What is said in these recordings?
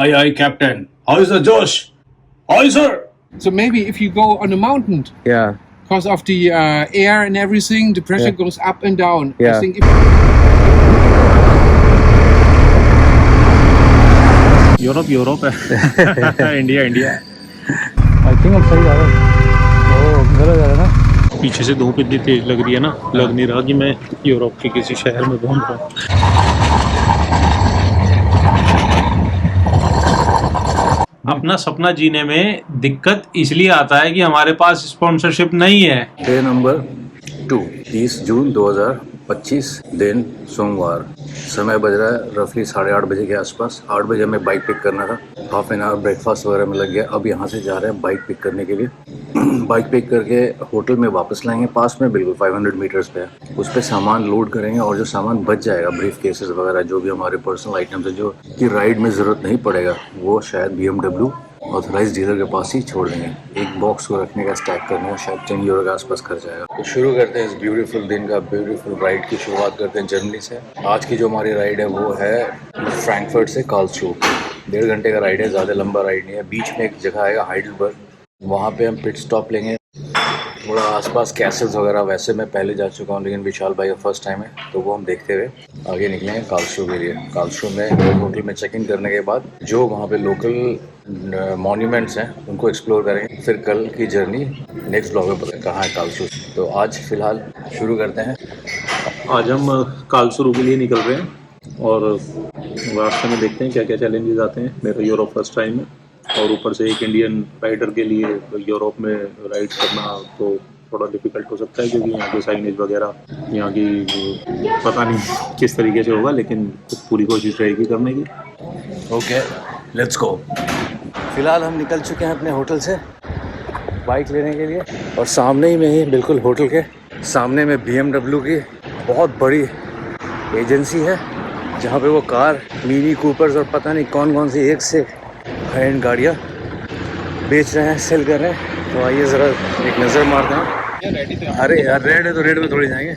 Aye, Captain. How is the Josh? Aye, sir. So maybe if you go on a mountain, Yeah. because of the air and everything, the pressure goes up and down. Yeah. I think if Europe है India I think अब सही जा रहा है। ओ गलत जा रहा है ना। पीछे से धूप इतनी तेज लग रही है ना, लग नहीं रहा कि मैं यूरोप के किसी शहर में घूम रहा हूँ। अपना सपना जीने में दिक्कत इसलिए आता है कि हमारे पास स्पॉन्सरशिप नहीं है। डे नंबर 2, 30 जून 2025, दिन सोमवार। समय बज रहा है रफली 8:30 बजे के आसपास। 8 बजे हमें बाइक पिक करना था। हाफ एन आवर ब्रेकफास्ट वगैरह में लग गया। अब यहाँ से जा रहे हैं बाइक पिक करने के लिए। बाइक पिक करके होटल में वापस लाएंगे, पास में बिल्कुल 500 मीटर्स पे है। उस पर सामान लोड करेंगे और जो सामान बच जाएगा, ब्रीफ केसेस वगैरह जो भी हमारे पर्सनल आइटम्स है, जो कि राइड में ज़रूरत नहीं पड़ेगा, वो शायद BMW ऑथराइज डीलर के पास ही छोड़ देंगे। एक बॉक्स को रखने का स्टैक करने का शायद 10 यूरो के आसपास खर्च आएगा। तो शुरू करते हैं इस ब्यूटीफुल दिन का, ब्यूटीफुल राइड की शुरुआत करते हैं जर्मनी से। आज की जो हमारी राइड है वो है फ्रैंकफर्ट से कार्लसरूहे। 1.5 घंटे का राइड है, ज़्यादा लंबा राइड नहीं है। बीच में एक जगह आएगा हाइडलबर्ग, वहाँ पे हम पिट स्टॉप लेंगे। थोड़ा आसपास कैसल्स वगैरह वैसे मैं पहले जा चुका हूँ, लेकिन विशाल भाई का फर्स्ट टाइम है, तो वो हम देखते हुए आगे निकलेंगे कार्लसरूहे के लिए। कार्लसरूहे में होटल में चेक इन करने के बाद जो वहाँ पे लोकल मॉन्यूमेंट्स हैं उनको एक्सप्लोर करेंगे। फिर कल की जर्नी नेक्स्ट ब्लॉग में पता कहाँ है कार्लसरूहे। तो आज फ़िलहाल शुरू करते हैं। आज हम कार्लसरूहे के लिए निकल रहे हैं और रास्ते में देखते हैं क्या क्या चैलेंजेस आते हैं। मेरा यूरोप फर्स्ट टाइम है और ऊपर से एक इंडियन राइडर के लिए यूरोप में राइड करना तो थोड़ा डिफ़िकल्ट हो सकता है, क्योंकि यहाँ के साइनेज वगैरह यहाँ की पता नहीं किस तरीके से होगा, लेकिन पूरी कोशिश रहेगी करने की। Okay, let's go. फिलहाल हम निकल चुके हैं अपने होटल से बाइक लेने के लिए, और सामने ही में ही बिल्कुल होटल के सामने में BMW की बहुत बड़ी एजेंसी है, जहाँ पे वो कार, मिनी कूपर्स और पता नहीं कौन कौन सी एक से हाई एंड गाड़ियाँ बेच रहे हैं, सेल कर रहे हैं। तो आइए ज़रा एक नज़र मारते हैं। अरे यार, रेड है तो रेड में थोड़ी जाएंगे।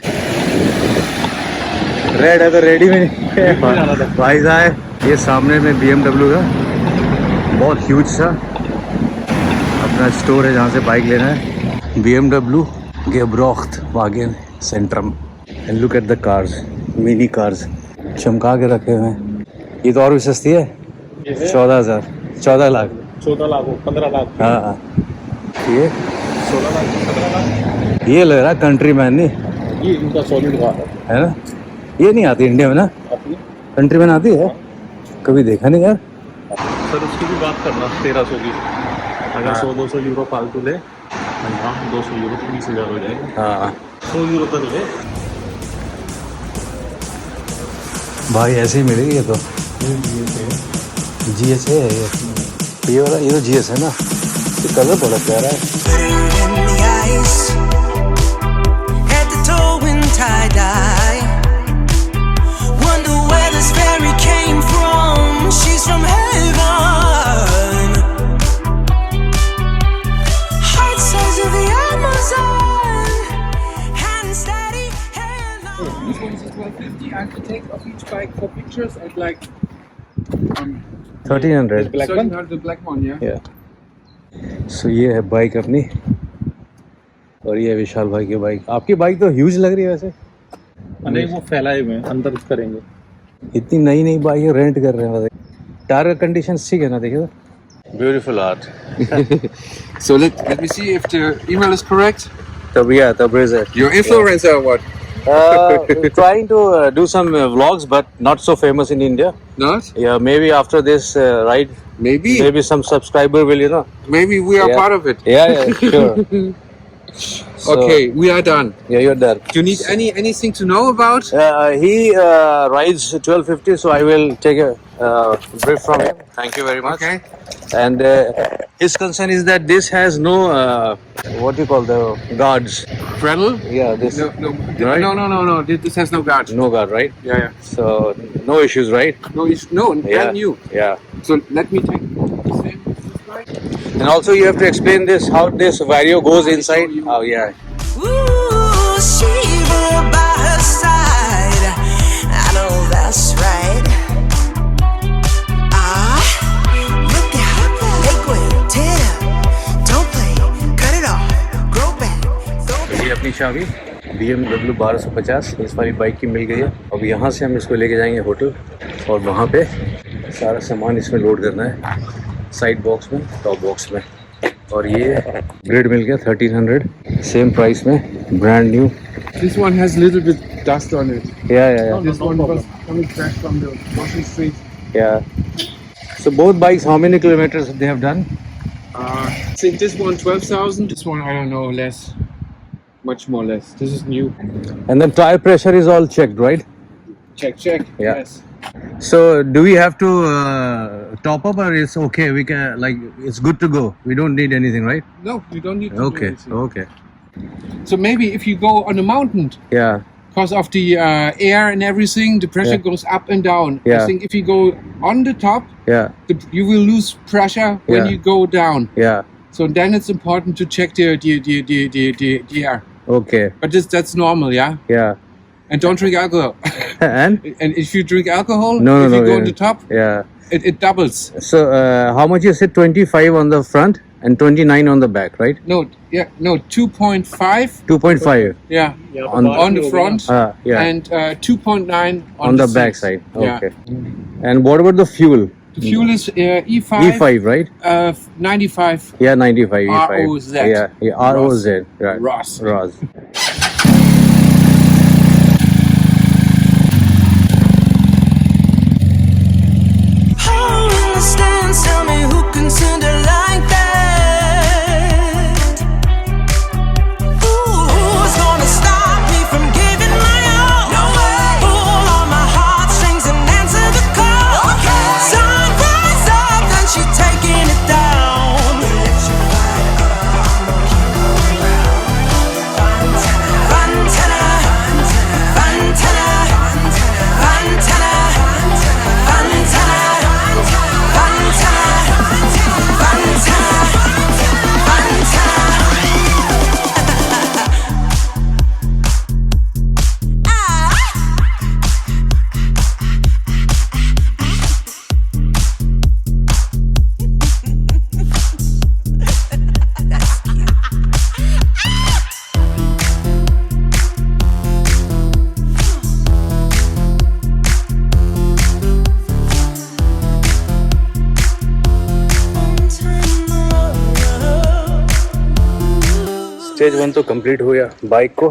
रेड है तो रेडी में नहीं भाई साहब। ये सामने में BMW का बहुत ह्यूज सा अपना स्टोर है, जहाँ से बाइक लेना है। BMW Gebrauchtwagen Centrum। And look at the cars, mini cars चमका के रखे हुए हैं। ये तो और भी सस्ती है, 14,000, 14 लाख, 14 लाख, 15 लाख। हाँ, ये 16 लाख, 17 लाख। ये लग रहा है कंट्री मैन नहीं ये इनका सॉलिड कार है ना। ये नहीं आती इंडिया में ना, कंट्री मैन आती है, कभी देखा नहीं यार। सर उसकी भी बात करना 1300 की, अगर 100-200 यूरो फालतू ले, हाँ 200 यूरो तो 20,000 हो जाएगा। हाँ 100 यूरो तक ले भाई, ऐसे ही मिलेगी ये तो। GS है ये वाला, ये तो GS है ना। ये कलर बड़ा प्यारा है। this one is 1250. I can take off each bike for pictures and like 1300 black one. The black one, yeah. सो ये है बाइक अपनी, और ये है विशाल भाई की बाइक। आपकी बाइक तो ह्यूज लग रही है वैसे। नहीं, वो फैलाए हुए हैं, अंदर करेंगे। इतनी नई नई बाइक रेंट कर रहे हैं। टायर कंडीशन ठीक है ना, देखिए। Beautiful art. So let me see if the email is correct. Tabriz. Your influencer or what? Trying to do some vlogs, but not so famous in India. Not? Yeah, maybe after this ride, Maybe. maybe some subscriber will, Maybe we are part of it. Yeah, sure. So, Okay, we are done. Yeah, you're there. Do you need anything to know about? He rides 1250, so I will take a brief from him. Thank you very much. Okay. And his concern is that this has no what do you call the guards? Throttle? Yeah, this No. Right? No. This has no guard. no guard, right? Yeah. So no issues, right? No, it's brand new. Yeah. So let me take the same this bike. And also you have to explain this, how this Vario goes inside. Oh yeah. Ooh, Shiva by her side. I know that's right. चाबी BMW 1250 इस वाली bike की मिल गई है। अब यहाँ से हम इसको लेके जाएंगे होटल और वहाँ पे सारा सामान इसमें लोड करना है, साइड बॉक्स में, टॉप बॉक्स में। और ये ग्रिड मिल गया 1300 सेम प्राइस में, brand new. This one has little bit dust on it. या This one was coming back from the washing street. So both bikes, how many kilometers they have done? I think this one 12,000. This one I don't know, less, much more less. This is new. And then tire pressure is all checked, right? Check. Yeah. Yes. So do we have to top up, or it's okay? We can, like, it's good to go. We don't need anything, right? No, you don't need to do Okay. anything. Okay. So maybe if you go on a mountain, Yeah. because of the air and everything, the pressure Yeah. goes up and down. Yeah. I think if you go on the top, Yeah. you will lose pressure when Yeah. you go down. Yeah. So then it's important to check the air. Okay. But that's normal, yeah. Yeah. And don't drink alcohol. And And if you drink alcohol, no. if you go Yeah. on the top, Yeah. it doubles. So how much you said? 25 on the front and 29 on the back, right? No, 2.5. 2.5 Yeah, on the front. yeah. And 2.9 on the seats. back side. Yeah. Okay. And what about the fuel? The fuel is E5. E5, right? 95 Yeah, 95 E5. ROZ. Yeah, ROZ. Right. Ross. Ross. Hole in the stands, tell me who can send it like that? Who's gonna stop me from giving my all? No way. Pull on my heartstrings and answer the call. Okay. Sun rise up, then she taking it down. Fantana, Fantana, Fantana, stage 1 तो complete हो गया। Bike को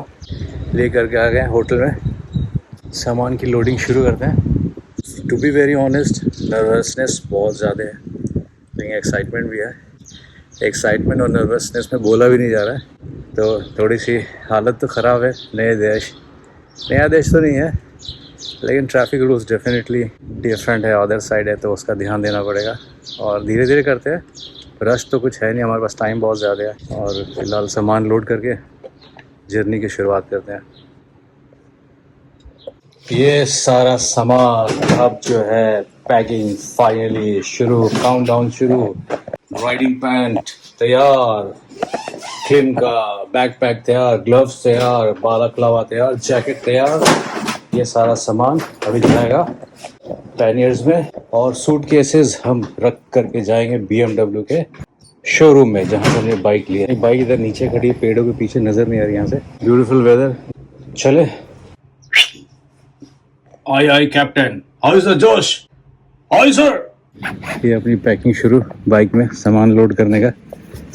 लेकर के आ गए hotel में, सामान की लोडिंग शुरू करते हैं। To be very honest, nervousness बहुत ज़्यादा है, लेकिन एक्साइटमेंट भी है। एक्साइटमेंट और नर्वसनेस में बोला भी नहीं जा रहा है, तो थोड़ी सी हालत तो ख़राब है। नया देश तो नहीं है, लेकिन ट्रैफिक रूल्स डेफिनेटली डिफरेंट है, अदर साइड है, तो उसका ध्यान देना पड़ेगा। और धीरे धीरे करते हैं, रश तो कुछ है नहीं, हमारे पास टाइम बहुत ज़्यादा है। और फिलहाल सामान लोड करके जर्नी की शुरुआत करते हैं। ये सारा सामान अब जो है पैकिंग फाइनली शुरू, काउंटडाउन शुरू। राइडिंग पैंट तैयार, क्लिन का बैकपैक तैयार, ग्लव्स तैयार, बालाक्लावा तैयार, जैकेट तैयार। ये सारा सामान अभी जाएगा पैनियर्स में, और सूटकेसेस हम रख करके जाएंगे BMW के शोरूम में, जहाँ से हमने बाइक ली है। बाइक इधर नीचे खड़ी है, पेड़ों के पीछे, नजर नहीं आ रही यहाँ से। Beautiful weather. चले। Aye captain, how is the josh? How sir. ये अपनी पैकिंग शुरू, बाइक में सामान लोड करने का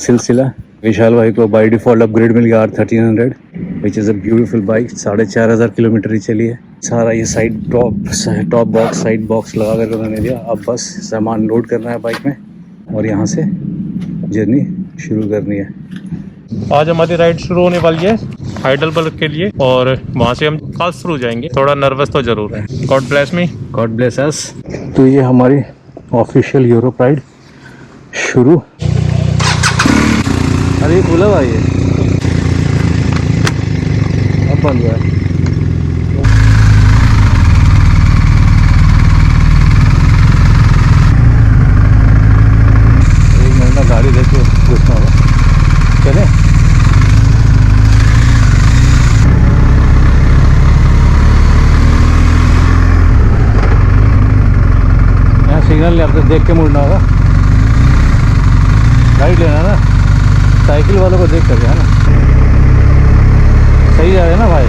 सिलसिला। विशाल भाई को बाई डिफॉल्ट अपग्रेड मिल गया R1300, which is a beautiful bike. 4500 kilometre ही चली है। सारा ये side top box, side box लगा करके उन्होंने दिया। अब बस सामान लोड करना है बाइक में और यहाँ से जर्नी शुरू करनी है। आज हमारी राइड शुरू होने वाली है हाइडेलबर्ग के लिए, और वहाँ से हम कार्लसरू जाएंगे। थोड़ा नर्वस तो जरूर है। God bless me, God bless us. तो ये हमारी ऑफिशियल यूरोप राइड शुरू। अरे खुला हुआ ये, अब बंद हुआ है। एक मिनट में गाड़ी देख के घुसना होगा। चले। यहाँ सिग्नल नहीं, आपको देख के मुड़ना होगा। राइट लेना ना, साइकिल वालों को देख कर, है ना। सही जा रहे हैं ना भाई?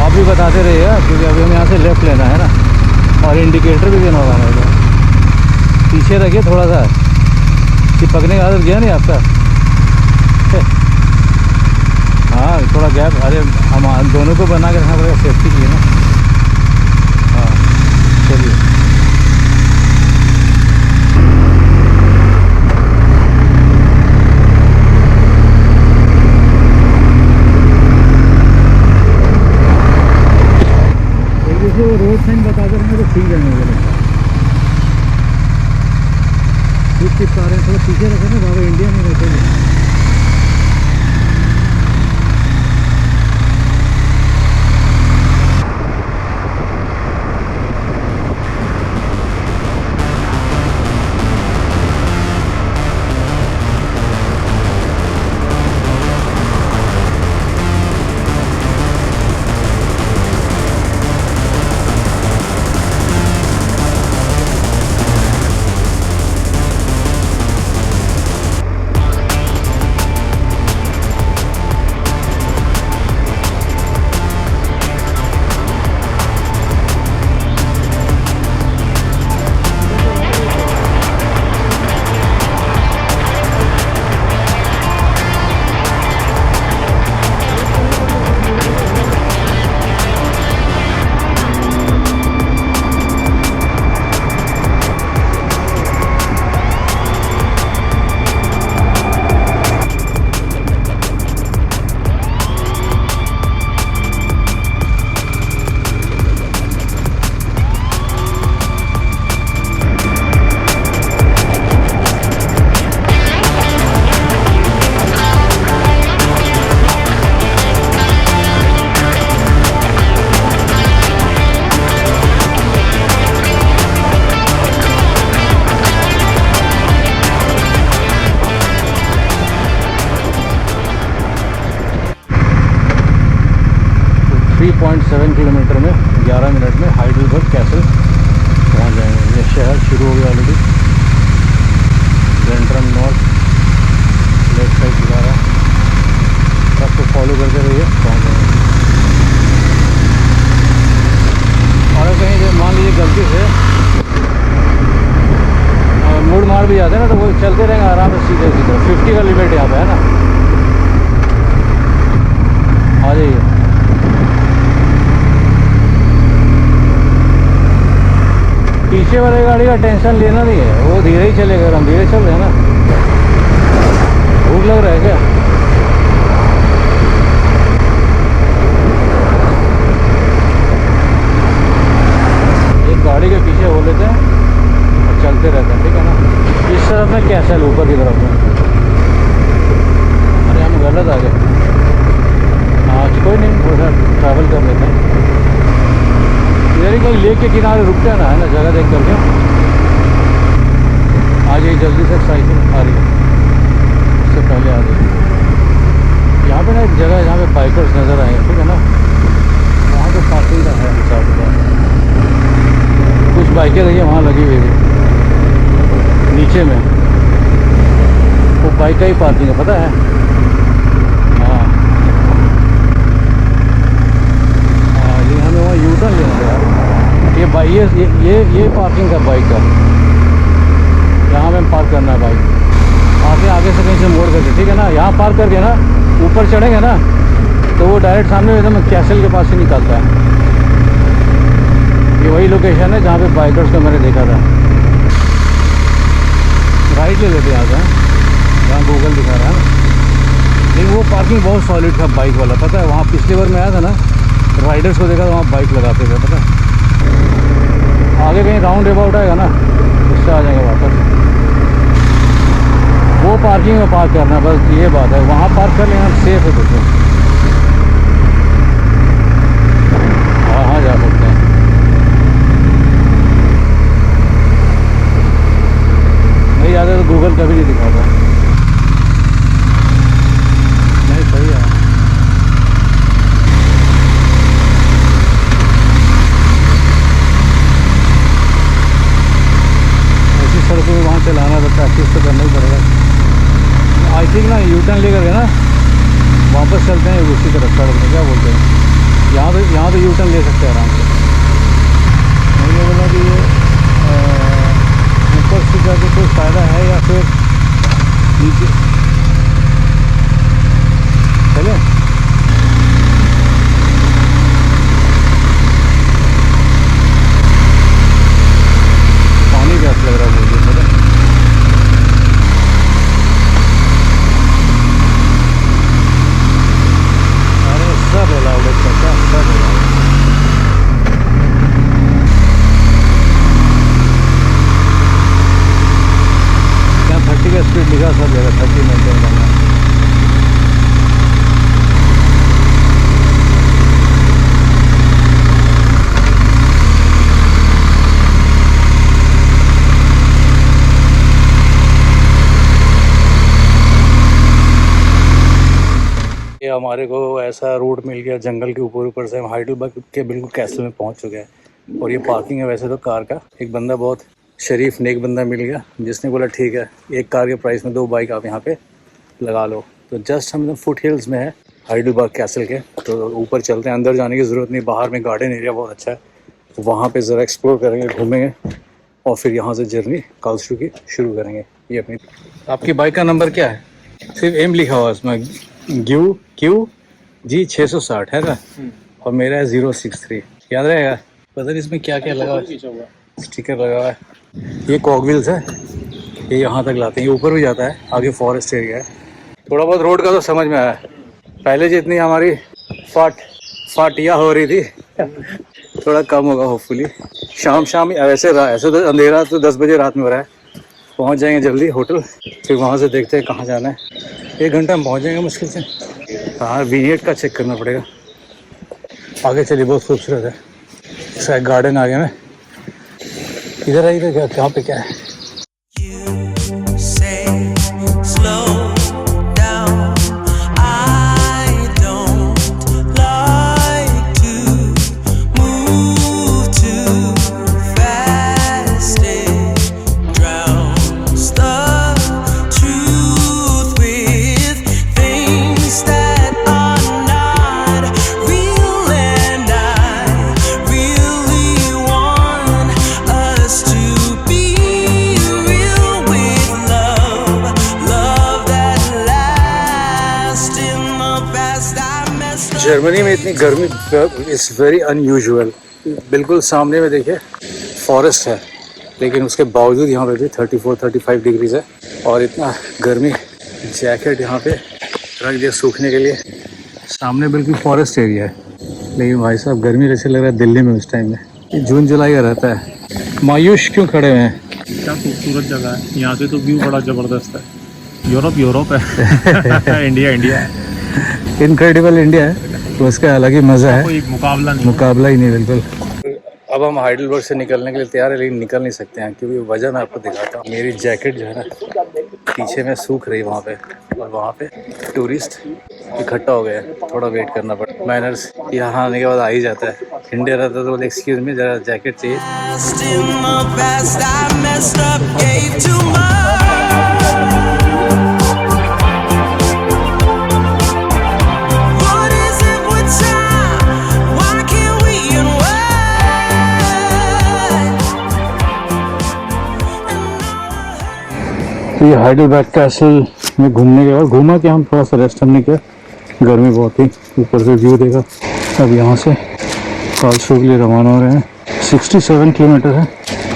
आप भी बताते रहिएगा क्योंकि अभी हमें यहाँ से लेफ़्ट लेना है ना, और इंडिकेटर भी देना होगा मेरे को। पीछे रखिए थोड़ा सा, चिपकने का आदत गया नहीं आपका? हाँ थोड़ा गैप, अरे हम दोनों को बना के रखना पड़ेगा सेफ्टी के लिए ना। हाँ चलिए। वो रोड साइन बता दे रहे हैं तो ठीक है मुझे लगता है। कुछ चिपका रहे हैं, थोड़ा पीछे रखे ना बाबा, इंडिया में रहते हैं। किलोमीटर में 11 मिनट में हाइडलबर्ग कैसल पहुंच जाएंगे। ये शहर शुरू हो गया already. Centrum north left side दिखा रहा है, सबको फॉलो करते रहिए, पहुंच जाएंगे। और कहीं से मान लीजिए गलती से मुड़ मार भी जाते हैं ना तो वो चलते रहेंगे आराम से सीधे सीधे। 50 का लिमिट यहाँ पे है ना। आ जाइए। पीछे वाले गाड़ी का टेंशन लेना नहीं है, वो धीरे ही चलेगा, हम धीरे चल रहे हैं ना। भूख लग रहा है क्या? एक गाड़ी के पीछे हो लेते हैं और चलते रहते हैं, ठीक है ना। इस तरफ में कैसा है, ऊपर की तरफ में। अरे हम गलत आ गए। आज कोई नहीं, थोड़ा ट्रैवल कर लेते हैं। इधर ही कहीं लेक के किनारे रुक जाना है ना, जगह देख करके। आ जाइए जल्दी से, साइकिल आ रही है, उससे पहले आ जाइए। यहाँ पे ना एक जगह है जहाँ पे बाइकर्स नज़र आएंगे, ठीक है ना। वहाँ पे पार्किंग का है हिसाब किताब। कुछ बाइकें देखिए वहाँ लगी हुई है नीचे में, वो बाइक का ही पार्किंग है, पता है। हमें वहाँ यू टर्न लेना है यार। ये बाइक ये पार्किंग का बाइक का, यहाँ पे पार्क करना है बाइक। आगे से कहीं से मोड़ करके, ठीक है ना। यहाँ पार्क करके ना ऊपर चढ़ेंगे ना तो वो डायरेक्ट सामने एकदम कैसल के पास से निकलता है। ये वही लोकेशन है जहाँ पे बाइकर्स को मैंने देखा था। राइट ले लेते यहाँ से, जहाँ गूगल दिखा रहा है ना। लेकिन वो पार्किंग बहुत सॉलिड था बाइक वाला, पता है। वहाँ पिछली बार मैं आया था ना, राइडर्स को देखा तो वहाँ बाइक लगाते थे, पता है। आगे कहीं राउंड अबाउट आएगा ना, उससे आ जाएंगे वापस। वो पार्किंग में पार्क करना, बस ये बात है। वहाँ पार्क कर लेना सेफ है, तो वहाँ जा सकते हैं। नहीं जाते तो गूगल कभी नहीं दिखाता। नहीं सही है। सड़कों में वहाँ चलाना तो प्रैक्टिस तो करना ही पड़ेगा। आई थिंक ना यू टर्न लेकर के ना वापस चलते हैं उसी तरफ सड़क में, क्या बोलते हैं, यहाँ पे यू टर्न ले सकते हैं आराम से। मैंने बोला कि ये ऊपर से जाके कोई फ़ायदा है या फिर नीचे चले। पानी प्यास लग रहा है मुझे, चले। अरे सब अलाउड है चाचा, सब अलाउड। क्या 30 का स्पीड लिखा सब जगह, 30 मेंटेन करना। ये हमारे को ऐसा रूट मिल गया जंगल के ऊपर से हम हाइडलबर्ग के बिल्कुल कैसल में पहुंच चुके हैं। और ये पार्किंग है वैसे तो कार का। एक बंदा बहुत शरीफ नेक बंदा मिल गया जिसने बोला ठीक है, एक कार के प्राइस में 2 बाइक आप यहाँ पे लगा लो। तो जस्ट हम फुट हिल्स में है हाइडलबर्ग कैसल के, तो ऊपर चलते हैं। अंदर जाने की ज़रूरत नहीं, बाहर में गार्डन एरिया बहुत अच्छा है, वहाँ पे ज़रा एक्सप्लोर करेंगे, घूमेंगे और फिर यहाँ से जर्नी कार्लसरू की शुरू करेंगे। ये अपनी आपकी बाइक का नंबर क्या है? सिर्फ एम लिखा हुआ है उसमें, QG 660 है ना, और मेरा है 063। याद रहेगा? पता नहीं इसमें क्या क्या लगा हुआ है, स्टिकर लगा हुआ है। ये कॉकव्हील्स है, ये यहाँ तक लाते हैं, ये ऊपर भी जाता है, आगे फॉरेस्ट एरिया है। थोड़ा बहुत रोड का तो समझ में आया, पहले जितनी हमारी फाटिया हो रही थी थोड़ा कम होगा होपफुली। शाम ऐसे तो अंधेरा तो 10 बजे रात में हो रहा है। पहुँच जाएंगे जल्दी होटल, फिर वहाँ से देखते हैं कहाँ जाना है। 1 घंटा में पहुँच जाएंगे मुश्किल से। हाँ, विनियट का चेक करना पड़ेगा। आगे चलिए, बहुत खूबसूरत है, शायद गार्डन आगे में। इधर आई इधर क्या पे क्या है? You say slow down. I don't like to move too fast. It drowns the truth with things that are not real, and I really want us to be real with love that lasts. In the past I messed up. Germany में इतनी गर्मी is very unusual. बिल्कुल सामने में देखिए forest है, लेकिन उसके बावजूद यहाँ पे भी 34-35 डिग्रीज है और इतना गर्मी। जैकेट यहाँ पे रख दिया सूखने के लिए। सामने बिल्कुल फॉरेस्ट एरिया है, लेकिन भाई साहब गर्मी जैसे लग रहा है दिल्ली में उस टाइम में। ये जून जुलाई का रहता है। मायूस क्यों खड़े हुए हैं? क्या खूबसूरत जगह है, यहाँ से तो व्यू बड़ा ज़बरदस्त है। यूरोप है इंडिया है, इनक्रेडिबल इंडिया है, तो उसका अलग ही मज़ा है, कोई मुकाबला नहीं। मुकाबला ही नहीं बिल्कुल। अब हम हाइडलबर्ग से निकलने के लिए तैयार है, लेकिन निकल नहीं सकते हैं क्योंकि वजह मैं आपको दिखाता हूँ। मेरी जैकेट जो है ना पीछे में सूख रही वहाँ पे, और वहाँ पे टूरिस्ट इकट्ठा हो गए हैं, थोड़ा वेट करना पड़ा। मैनर्स यहाँ आने के बाद आ ही जाता है। इंडिया रहता तो एक्सक्यूज़ मी ज़रा जैकेट चाहिए। In the past I messed up, gave too much. What is it with time? Why can't we तो ये हाइडलबर्ग कैसल में घूमने के बाद घूमा कि हम थोड़ा सा रेस्ट हमने किया, गर्मी बहुत थी, ऊपर से व्यू देखा। अब यहाँ से कार्लसरू के लिए रवाना हो रहे हैं। 67 किलोमीटर है,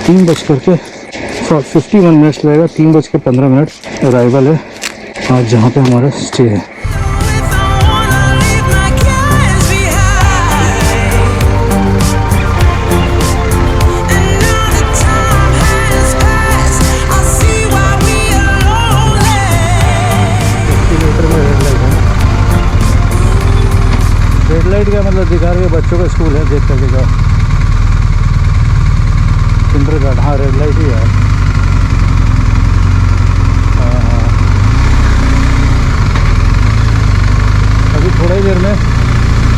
3:51 मिनट्स लगेगा, 3:15 अराइवल है आज जहाँ पे हमारा स्टे है। रेड लाइट का मतलब दिखा रही है, बच्चों का स्कूल है, देख कर दिखा किंडरगार्टन। हाँ, रेड लाइट ही है। हाँ, अभी थोड़ा ही देर में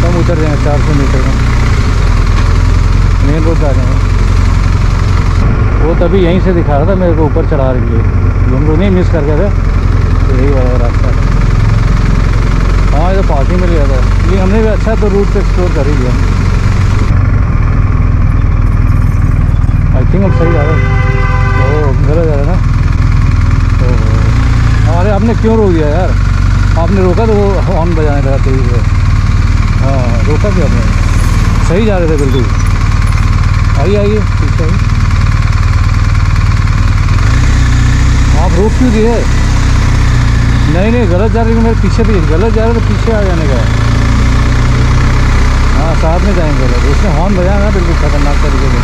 कम उतर जाएंगे, 400 मीटर में मेन रोड आ जाएंगे। वो तभी यहीं से दिखा रहा था मेरे को ऊपर चढ़ा रही है, हम लोग नहीं मिस कर गए थे, तो यही वाला रास्ता है। हाँ ये तो पार्किंग में लिया था, लेकिन हमने भी अच्छा तो रूट पे एक्सप्लोर कर ही लिया। आई थिंक हम सही जा रहे हैं। ओह गलत जा रहे हैं ना। तो अरे आपने क्यों रोक दिया यार? आपने रोका तो वो हॉर्न बजाने लगा तेज़ी से। हाँ रोका भी आपने, सही जा रहे थे बिल्कुल। आइए आइए पीछे आइए। आप रोक क्यों दिए? नहीं नहीं गलत जा रहे हैं, मेरे पीछे भी गलत जा रहे तो पीछे आ जाने का। हाँ साथ में जाएंगे गलत। उसने हॉर्न बजाया ना बिल्कुल खतरनाक तरीके से।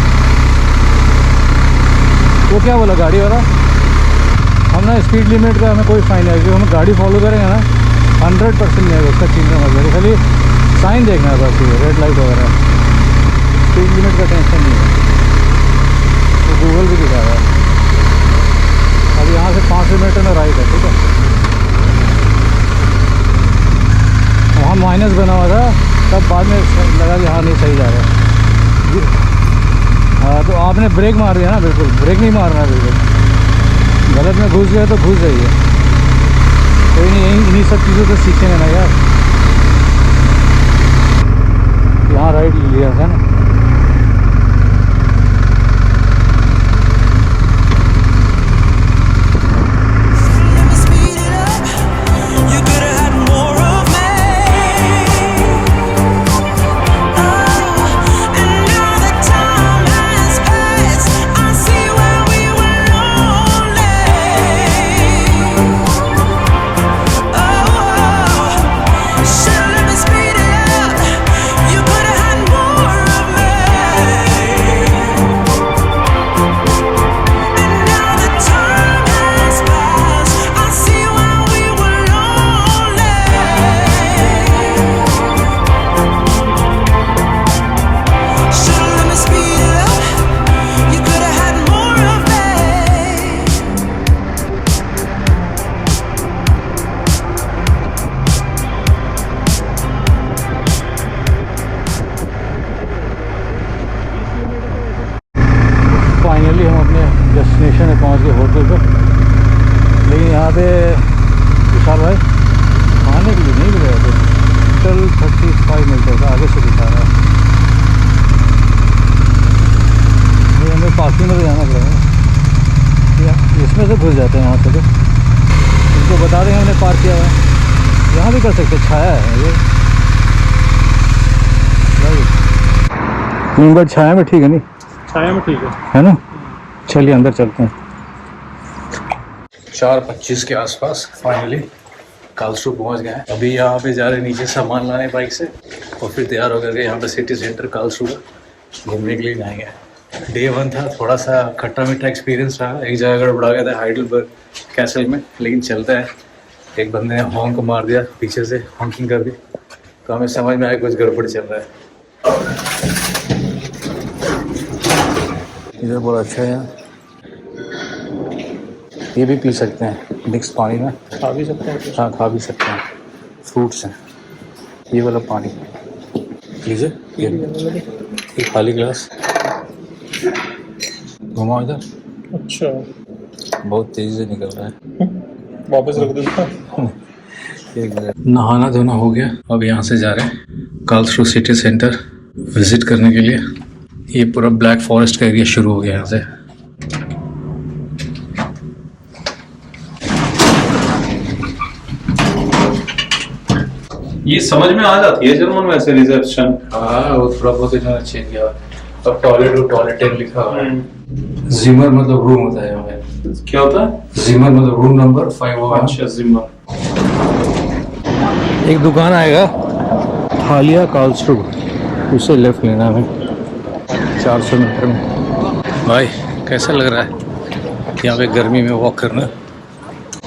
वो क्या बोला गाड़ी वाला? हम ना स्पीड लिमिट का हमें कोई फाइन है, जो हम गाड़ी फॉलो करेंगे ना 100% नहीं है उसका चिंता मत करिए, खाली साइन देखना है बस, ये रेड लाइट वगैरह। स्पीड लिमिट का टेंशन नहीं है, तो गूगल भी दिखा रहा है। अब यहाँ से 500 मीटर में राइट है, ठीक है। वहाँ माइनस बना हुआ था, तब बाद में लगा कि हाँ नहीं सही जा रहा है। हाँ तो आपने ब्रेक मार दिया ना, बिल्कुल ब्रेक नहीं मारना है बिल्कुल। गलत में घुस गया तो घुस जाइए, कोई नहीं, इन्हीं सब चीज़ों से सीखेंगे ना यार। यहाँ राइट लिया था ना। Speed it up. You could have had more of me. And now that time has passed, I see where we were lonely. Should've let me speed it up. You could have had more of me. And now that time has passed, I see where we were lonely. Should've let me speed it up. You could have had more of me. Finally हम अपने destination में पहुंच गए, hotel पे। लेकिन यहाँ पे विशाल भाई खाने के लिए नहीं मिल रहे थे। टोटल 35 मीटर का आगे से दिखा रहा है। ये हमें पार्किंग में तो जाना पड़ेगा, इसमें से घुस जाते हैं यहाँ से। तो इनको बता देंगे हमने पार्क किया हुआ है, यहाँ भी कर सकते, छाया है ये। भाई छाया में ठीक है नहीं? छाया में ठीक है ना। चलिए अंदर चलते हैं। 4:25 के आसपास फाइनली कालसू पहुंच गए हैं। अभी यहाँ पे जा रहे हैं नीचे सामान लाने बाइक से, और फिर तैयार होकर के यहाँ पे सिटी सेंटर कालसू घूमने के लिए जाएंगे। डे 1 था, थोड़ा सा खट्टा मीठा एक्सपीरियंस रहा। एक जगह गड़बड़ा गया था हाइडलबर्ग कैसल में, लेकिन चलता है। एक बंदे ने हॉर्न को मार दिया, पीछे से हॉन्किंग कर दी, तो हमें समझ में आया कुछ गड़बड़ चल रहा है। इधर बहुत अच्छा है यार, ये भी पी सकते हैं मिक्स पानी में, खा भी सकते हैं। हाँ खा भी सकते हैं। फ्रूट्स हैं, ये वाला पानी लीजिए, ये खाली गिलास घुमाओ इधर। अच्छा बहुत तेजी से निकल रहा है, वापस रख दूँगा। एक मिनट। नहाना धोना हो गया, अब यहाँ से जा रहे हैं कार्लसरू सिटी सेंटर विजिट करने के लिए। ये पूरा ब्लैक फॉरेस्ट का एरिया शुरू हो गया यहाँ से। ये समझ में आ जाती है जर्मन में ऐसे रिसेप्शन। हाँ वो थोड़ा बहुत इन्होंने चेंज किया। अब टॉयलेट लिखा हुआ है। जिमर मतलब रूम होता है यहाँ पे। क्या होता है? जिमर मतलब रूम नंबर 501। अच्छा जिमर। एक दुकान आएगा हालिया कार्लसरू, उसे लेफ्ट लेना हमें 400 मीटर में। भाई कैसा लग रहा है यहाँ पे गर्मी में वॉक करना?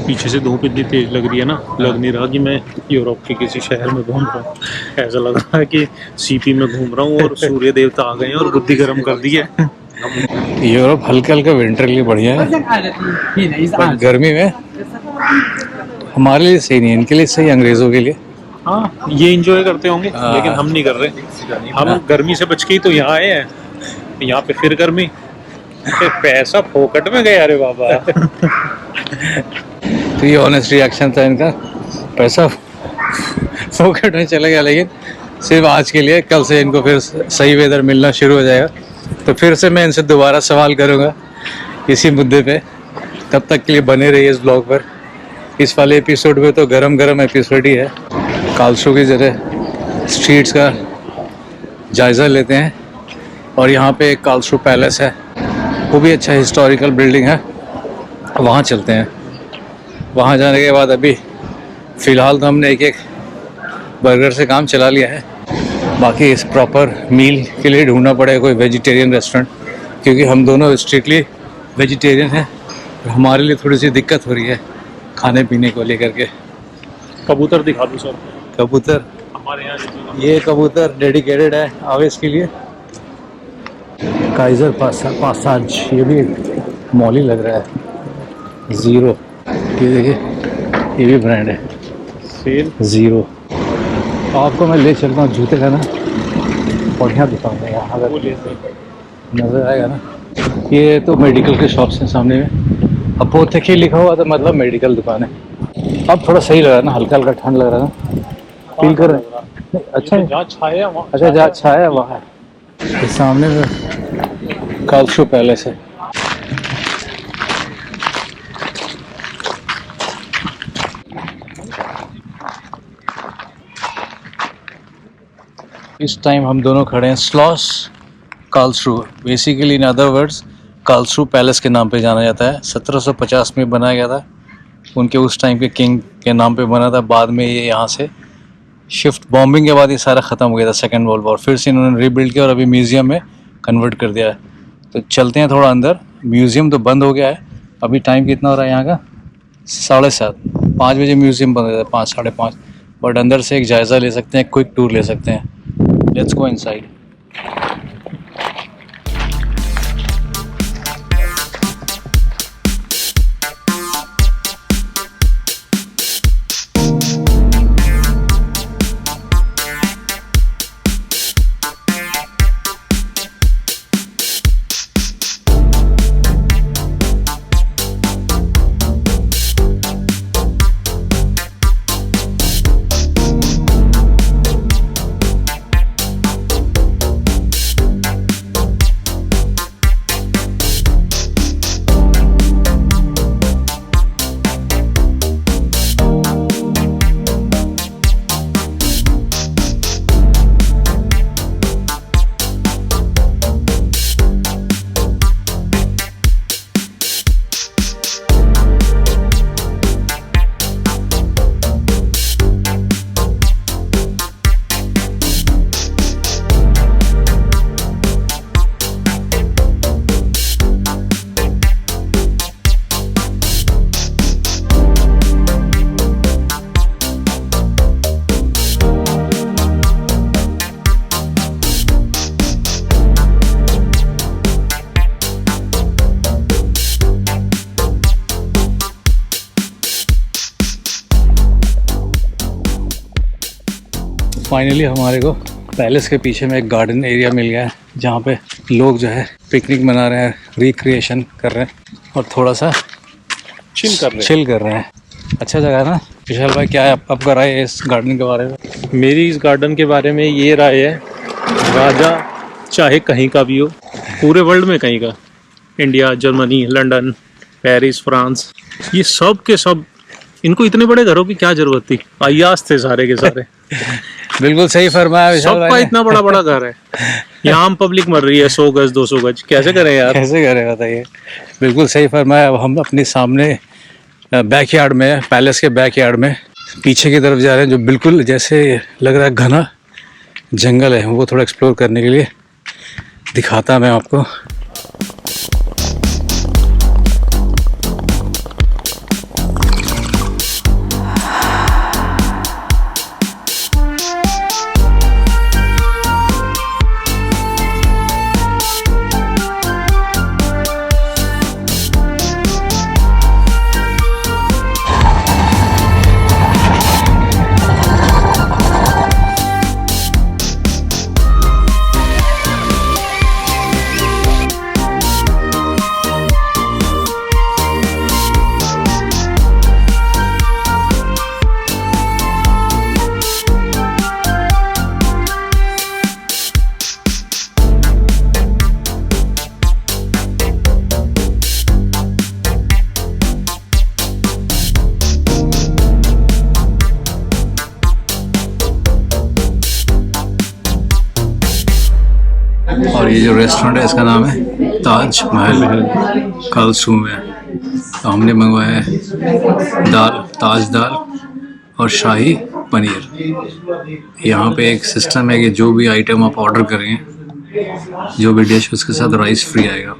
पीछे से धूप इतनी तेज लग रही है ना, लग नहीं रहा कि मैं यूरोप के किसी शहर में घूम रहा हूँ। ऐसा लग रहा है कि सीपी में घूम रहा हूँ और सूर्य देवता आ गए हैं और बुद्धि गर्म कर दी है। यूरोप हल्का हल्का विंटर के लिए बढ़िया है, पर गर्मी में हमारे लिए सही नहीं है, इनके लिए सही, अंग्रेजों के लिए। हाँ ये एंजॉय करते होंगे, लेकिन हम नहीं कर रहे। हम गर्मी से बच के ही तो यहाँ आए हैं, यहाँ पे फिर गर्मी, पैसा फोकट में गया। अरे बाबा तो ये ऑनेस्ट रिएक्शन था इनका, पैसा फोकट में चले गया, लेकिन सिर्फ आज के लिए। कल से इनको फिर सही वेदर मिलना शुरू हो जाएगा, तो फिर से मैं इनसे दोबारा सवाल करूँगा इसी मुद्दे पे। तब तक के लिए बने रहिए इस ब्लॉग पर। इस वाले एपिसोड में तो गरम गरम एपिसोड ही है। कालसू की जगह स्ट्रीट्स का जायज़ा लेते हैं, और यहाँ पे एक कालसू पैलेस है, वो भी अच्छा हिस्टोरिकल बिल्डिंग है, वहाँ चलते हैं। वहाँ जाने के बाद अभी फ़िलहाल तो हमने एक बर्गर से काम चला लिया है, बाकी इस प्रॉपर मील के लिए ढूंढना पड़ेगा कोई वेजिटेरियन रेस्टोरेंट, क्योंकि हम दोनों स्ट्रिक्टली वेजिटेरियन हैं। हमारे लिए थोड़ी सी दिक्कत हो रही है खाने पीने को लेकर के। कबूतर दिखा दो सर, कबूतर, हमारे यहाँ ये कबूतर डेडिकेटेड है आवेश के लिए। काइजर पासाज, ये भी एक मॉल ही लग रहा है। ज़ीरो, ये देखिए, ये भी ब्रांड है सेल ज़ीरो। आपको मैं ले चलता हूँ जूते का ना, बढ़िया दुकान है यहाँ पर, नज़र आएगा ना। ये तो मेडिकल के शॉप्स हैं सामने में। अपोथेकी लिखा हुआ तो मतलब मेडिकल दुकान है। अब थोड़ा सही लग रहा है ना, हल्का हल्का ठंड लग रहा है ना, फील कर रहे हैं। अच्छा है, जहाँ छाया वहाँ, अच्छा जहाँ छाया है वहाँ है। इस सामने में कालसू पैलेस है। इस टाइम हम दोनों खड़े हैं स्लॉस कालसू। बेसिकली इन अदर वर्ड्स कालसू पैलेस के नाम पे जाना जाता है। 1750 में बनाया गया था, उनके उस टाइम के किंग के नाम पे बना था। बाद में ये यहाँ से शिफ्ट, बॉम्बिंग के बाद ये सारा ख़त्म हो गया था सेकेंड वर्ल्ड वॉर, फिर से इन्होंने रीबिल्ड किया और अभी म्यूज़ियम में कन्वर्ट कर दिया है। तो चलते हैं थोड़ा अंदर। म्यूज़ियम तो बंद हो गया है, अभी टाइम कितना हो रहा है यहाँ का? 7:30, 5 बजे म्यूज़ियम बंद हो जाता है, 5, 5:30। बट अंदर से एक जायज़ा ले सकते हैं, क्विक टूर ले सकते हैं। Let's go inside. फाइनली हमारे को पैलेस के पीछे में एक गार्डन एरिया मिल गया है, जहाँ पे लोग जो है पिकनिक मना रहे हैं, रिक्रिएशन कर रहे हैं और थोड़ा सा चिल कर रहे हैं। अच्छा जगह है ना। विशाल भाई, क्या है आपका राय है इस गार्डन के बारे में? मेरी इस गार्डन के बारे में ये राय है, राजा चाहे कहीं का भी हो, पूरे वर्ल्ड में कहीं का, India, Germany, London, Paris, France, ये सब के सब, इनको इतने बड़े घरों की क्या जरूरत थी? अय्याश थे सारे के सारे। बिल्कुल सही फरमाया विशाल भाई सबका ने। इतना बड़ा बड़ा घर है, यहाँ आम पब्लिक मर रही है 100 गज 200 गज, कैसे करें यार? कैसे करें बताइए। बिल्कुल सही फरमाया। अब हम अपने सामने बैकयार्ड में, पैलेस के बैकयार्ड में पीछे की तरफ जा रहे हैं, जो बिल्कुल जैसे लग रहा है घना जंगल है। वो थोड़ा एक्सप्लोर करने के लिए दिखाता मैं आपको। और ये जो रेस्टोरेंट है इसका नाम है ताज महल कार्लसरू में। तो हमने मंगवाया है दाल, ताज दाल और शाही पनीर। यहाँ पे एक सिस्टम है कि जो भी आइटम आप ऑर्डर करेंगे, जो भी डिश, उसके साथ राइस फ्री आएगा।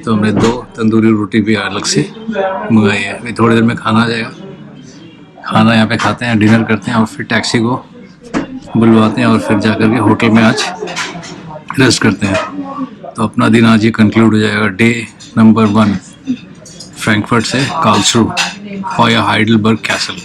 तो हमने 2 तंदूरी रोटी भी अलग से मंगाई है। अभी थोड़ी देर में खाना आ जाएगा। खाना यहाँ पे खाते हैं, डिनर करते हैं और फिर टैक्सी को बुलवाते हैं और फिर जाकर के होटल में आज रेस्ट करते हैं। तो अपना दिन आज ये कंक्लूड हो जाएगा। डे नंबर 1 फ्रैंकफर्ट से कार्लसरू वाया हाइडेलबर्ग कैसल।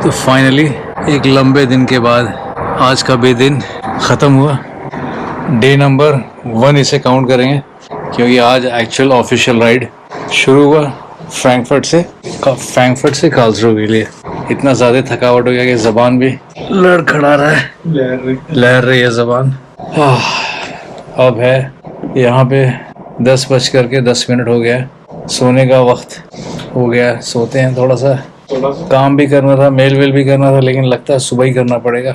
तो फाइनली एक लंबे दिन के बाद आज का भी दिन ख़त्म हुआ। डे नंबर 1 इसे काउंट करेंगे क्योंकि आज एक्चुअल ऑफिशियल राइड शुरू हुआ फ्रैंकफर्ट से कार्लसरू के लिए। इतना ज़्यादा थकावट हो गया कि ज़बान भी लड़खड़ा रहा है, लहर रही है ज़बान। अब है यहाँ पे 10:10 हो गया, सोने का वक्त हो गया, सोते हैं। थोड़ा सा काम भी करना था, मेल भी करना था, लेकिन लगता है सुबह ही करना पड़ेगा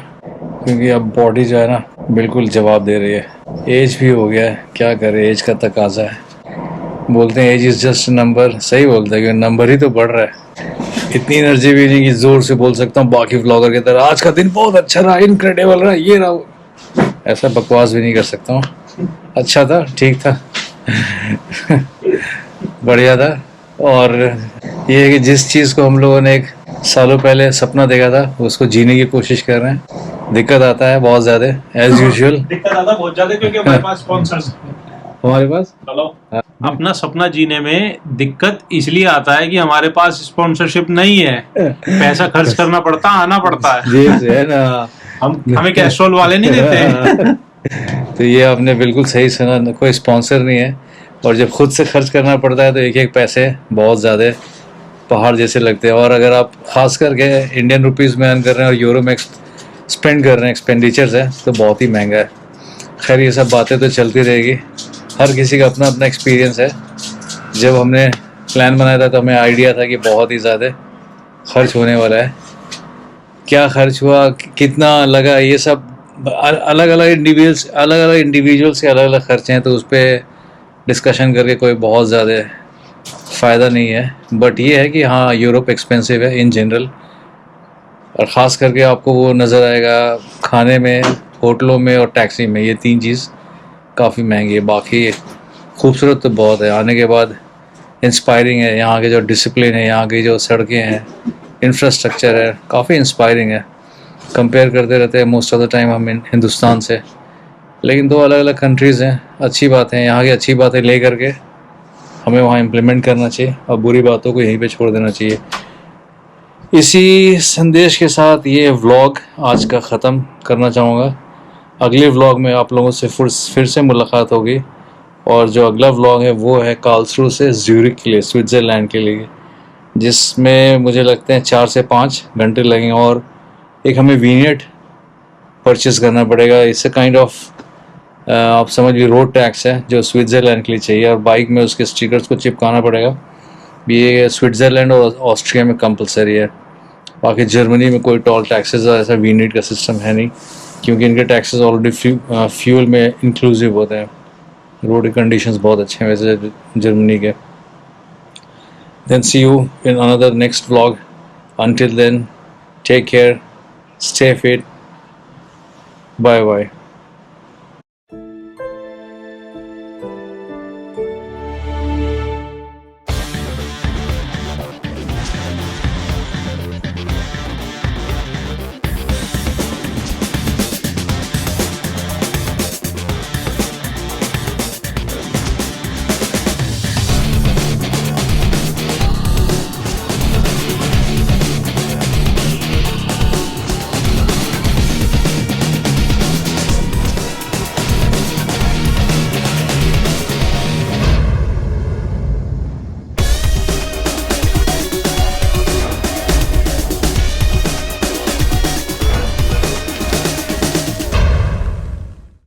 क्योंकि अब बॉडी जो है ना बिल्कुल जवाब दे रही है। एज भी हो गया है, क्या करे, एज का तकाजा है। बोलते हैं एज इज़ जस्ट नंबर, सही बोलते हैं कि नंबर ही तो बढ़ रहा है। इतनी एनर्जी भी नहीं कि जोर से बोल सकता हूँ बाकी व्लॉगर की तरह आज का दिन बहुत अच्छा रहा, इनक्रेडिबल रहा, ये रहा। ऐसा बकवास भी नहीं कर सकता हूँ। अच्छा था, ठीक था, बढ़िया था। और ये है कि जिस चीज़ को हम लोगों ने 1 सालों पहले सपना देखा था उसको जीने की कोशिश कर रहे हैं। दिक्कत आता है बहुत ज़्यादा, एज यूजुअल दिक्कत आता बहुत ज्यादा क्योंकि हमारे पास स्पॉन्सर्स, हमारे पास। हेलो, अपना सपना जीने में दिक्कत इसलिए आता है कि हमारे पास स्पॉन्सरशिप नहीं है, पैसा खर्च करना पड़ता, आना पड़ता है। जी है ना, हमें कैस्ट्रोल वाले नहीं देते। तो ये आपने बिल्कुल सही सुना, कोई स्पॉन्सर नहीं है। और जब खुद से खर्च करना पड़ता है तो एक पैसे बहुत ज़्यादा पहाड़ जैसे लगते हैं। और अगर आप खास करके इंडियन रुपीज़ में अर्न कर रहे हैं और यूरो में स्पेंड कर रहे हैं, एक्सपेंडिचर्स है, तो बहुत ही महंगा है। खैर ये सब बातें तो चलती रहेगी, हर किसी का अपना अपना एक्सपीरियंस है। जब हमने प्लान बनाया था तो हमें आइडिया था कि बहुत ही ज़्यादा खर्च होने वाला है। क्या खर्च हुआ, कितना लगा, ये सब अलग अलग इंडिविजुअल्स के अलग अलग खर्चे हैं, तो उस पर डिस्कशन करके कोई बहुत ज़्यादा फ़ायदा नहीं है। बट ये है कि हाँ, यूरोप एक्सपेंसिव है इन जनरल, और ख़ास करके आपको वो नज़र आएगा खाने में, होटलों में और टैक्सी में। ये 3 चीज़ काफ़ी महंगी है। बाकी खूबसूरत तो बहुत है, आने के बाद इंस्पायरिंग है। यहाँ के जो डिसिप्लिन है, यहाँ की जो सड़कें हैं, इंफ्रास्ट्रक्चर है, काफ़ी इंस्पायरिंग है। कंपेयर करते रहते हैं मोस्ट ऑफ द टाइम हम हिंदुस्तान से, लेकिन 2 अलग अलग कंट्रीज़ हैं। अच्छी बात है, यहाँ की अच्छी बातें ले करके हमें वहाँ इम्प्लीमेंट करना चाहिए और बुरी बातों को यहीं पे छोड़ देना चाहिए। इसी संदेश के साथ ये व्लॉग आज का ख़त्म करना चाहूँगा। अगले व्लॉग में आप लोगों से फिर से मुलाकात होगी, और जो अगला व्लॉग है वो है कार्लसरू से ज़्यूरिख के लिए, स्विट्ज़रलैंड के लिए, जिसमें मुझे लगते हैं 4 से 5 घंटे लगेंगे। और एक हमें विनियट परचेस करना पड़ेगा। इससे काइंड ऑफ आप समझ लीजिए रोड टैक्स है जो स्विट्ज़रलैंड के लिए चाहिए, और बाइक में उसके स्टिकर्स को चिपकाना पड़ेगा। ये स्विट्ज़रलैंड और ऑस्ट्रिया में कंपलसरी है। बाकी जर्मनी में कोई टोल टैक्सेस ऐसा विनियट का सिस्टम है नहीं, क्योंकि इनके टैक्सेस ऑलरेडी फ्यूल में इंक्लूसिव होते हैं। रोड की कंडीशंस बहुत अच्छे हैं वैसे जर्मनी के। Then see you in another next vlog. Until then, take care, stay fit, bye bye.